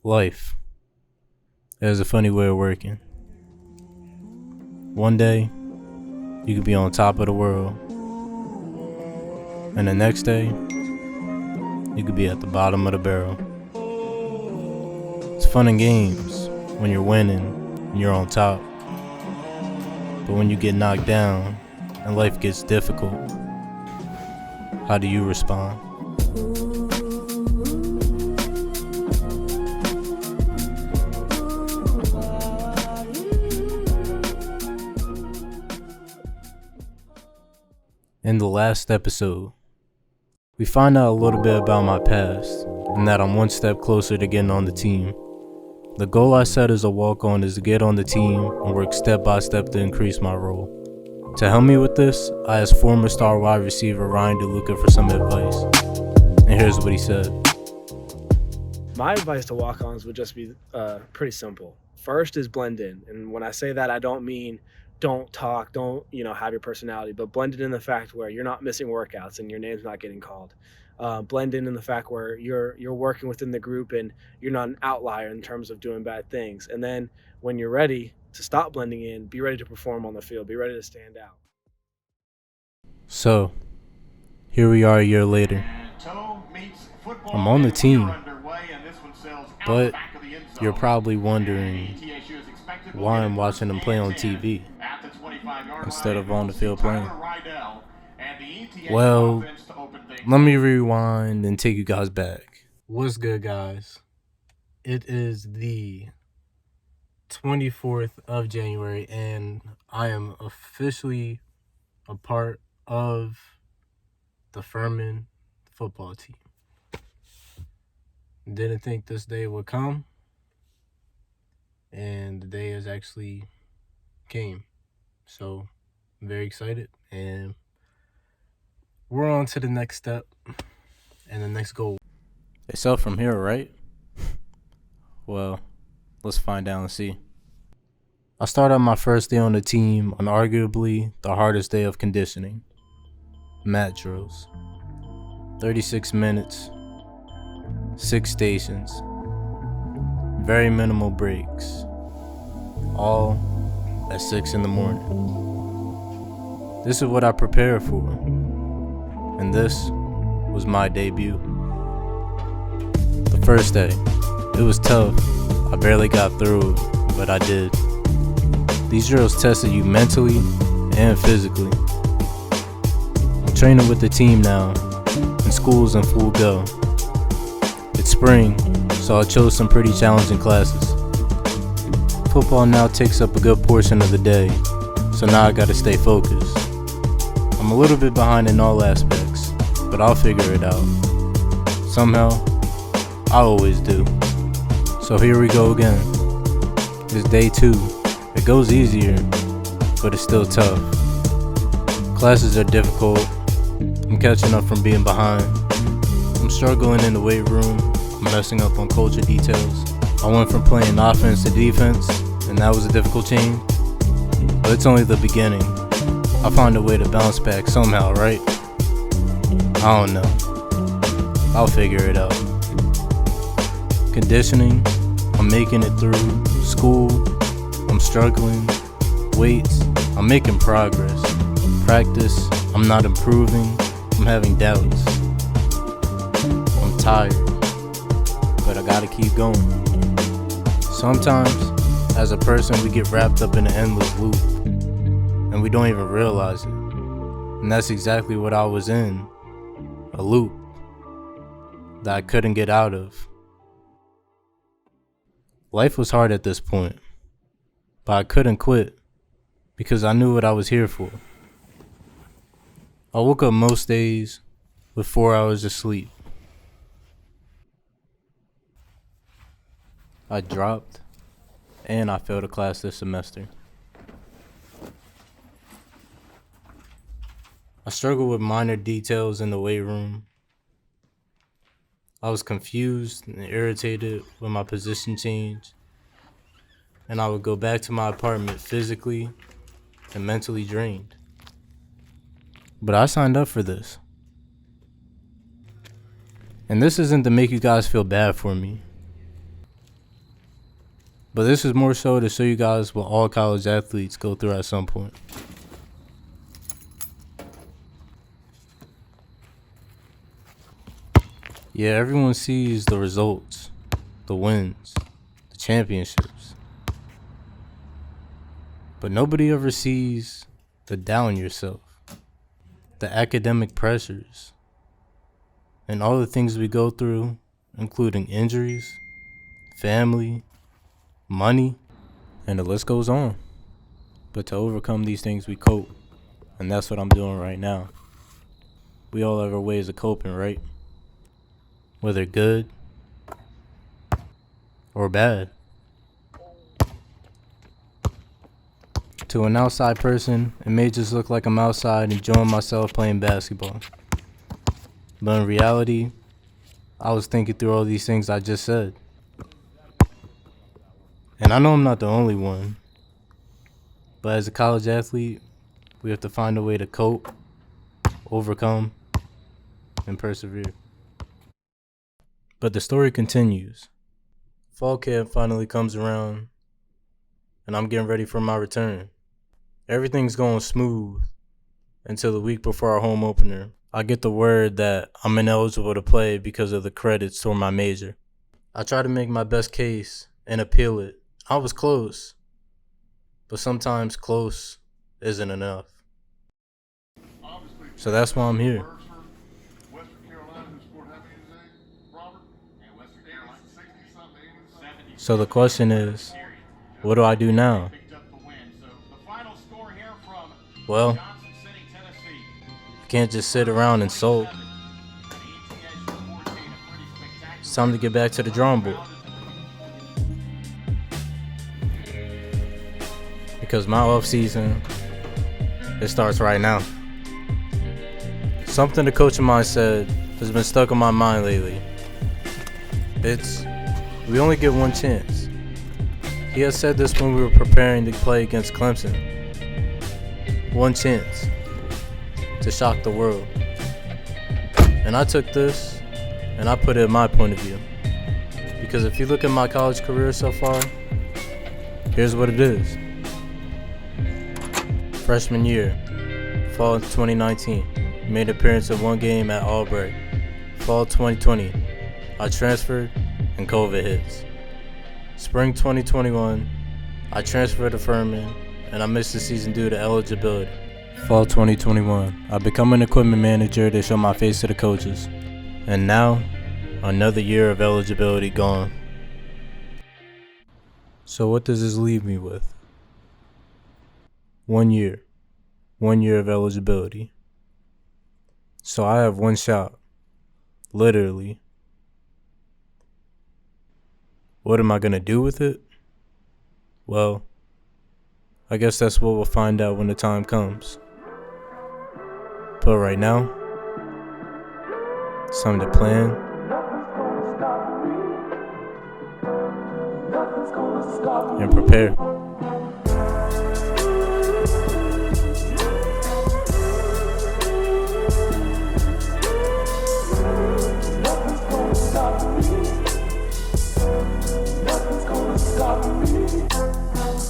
Life has a funny way of working. One day, you could be on top of the world, and the next day, you could be at the bottom of the barrel. It's fun and games when you're winning and you're on top. But when you get knocked down and life gets difficult, how do you respond? In the last episode, we find out a little bit about my past and that I'm one step closer to getting on the team. The goal I set as a walk-on is to get on the team and work step by step to increase my role. To help me with this, I asked former star wide receiver Ryan DeLuca for some advice. And here's what he said. My advice to walk-ons would just be pretty simple. First is blend in. And when I say that, I don't mean don't talk, don't have your personality, but blend it in the fact where you're not missing workouts and your name's not getting called. Blend in the fact where you're working within the group and you're not an outlier in terms of doing bad things. And then when you're ready to stop blending in, be ready to perform on the field, be ready to stand out. So, here we are a year later. I'm on the team, but you're probably wondering why I'm watching them play on TV instead of on the field playing. Well, let me rewind and take you guys back. What's good, guys? It is the 24th of January, and I am officially a part of the Furman football team. Didn't think this day would come, and the day has actually came. So, I'm very excited, and we're on to the next step and the next goal. It's up from here, right? Well, let's find out and see. I started my first day on the team on arguably the hardest day of conditioning. Mat drills. 36 minutes, 6 stations, very minimal breaks, all at 6 in the morning. This is what I prepared for, and this was my debut. The first day, it was tough. I barely got through it, but I did. These drills tested you mentally and physically. I'm training with the team now, and school's in full go. It's spring, so I chose some pretty challenging classes. Football now takes up a good portion of the day, so now I gotta stay focused. I'm a little bit behind in all aspects, but I'll figure it out. Somehow, I always do. So here we go again. It's day 2. It goes easier, but it's still tough. Classes are difficult. I'm catching up from being behind. I'm struggling in the weight room. I'm messing up on culture details. I went from playing offense to defense, and that was a difficult change. But it's only the beginning. I'll find a way to bounce back somehow, right? I don't know. I'll figure it out. Conditioning, I'm making it through. School, I'm struggling. Weights, I'm making progress. Practice, I'm not improving. I'm having doubts. I'm tired, but I gotta keep going. Sometimes, as a person, we get wrapped up in an endless loop, and we don't even realize it. And that's exactly what I was in, a loop that I couldn't get out of. Life was hard at this point, but I couldn't quit because I knew what I was here for. I woke up most days with 4 hours of sleep. I dropped, and I failed a class this semester. I struggled with minor details in the weight room. I was confused and irritated with my position change, and I would go back to my apartment physically and mentally drained. But I signed up for this. And this isn't to make you guys feel bad for me. But this is more so to show you guys what all college athletes go through at some point. Yeah, everyone sees the results, the wins, the championships. But nobody ever sees the down yourself, the academic pressures, and all the things we go through, including injuries, family, money, and the list goes on. But to overcome these things, we cope. And that's what I'm doing right now. We all have our ways of coping, right? Whether good or bad. To an outside person, it may just look like I'm outside enjoying myself playing basketball. But in reality, I was thinking through all these things I just said. And I know I'm not the only one. But as a college athlete, we have to find a way to cope, overcome, and persevere. But the story continues. Fall camp finally comes around, and I'm getting ready for my return. Everything's going smooth until the week before our home opener. I get the word that I'm ineligible to play because of the credits toward my major. I try to make my best case and appeal it. I was close, but sometimes close isn't enough. So that's why I'm here. So the question is, what do I do now? Well, I can't just sit around and sulk. It's time to get back to the drawing board. Because my off season, it starts right now. Something the coach of mine said has been stuck in my mind lately. It's, we only get one chance. He had said this when we were preparing to play against Clemson. One chance to shock the world. And I took this and I put it in my point of view. Because if you look at my college career so far, here's what it is. Freshman year, fall 2019, made an appearance in one game at Albright. Fall 2020, I transferred and COVID hits. Spring 2021, I transferred to Furman and I missed the season due to eligibility. Fall 2021, I become an equipment manager to show my face to the coaches. And now, another year of eligibility gone. So what does this leave me with? 1 year. 1 year of eligibility. So I have one shot. Literally. What am I gonna do with it? Well, I guess that's what we'll find out when the time comes. But right now, it's time to plan and prepare.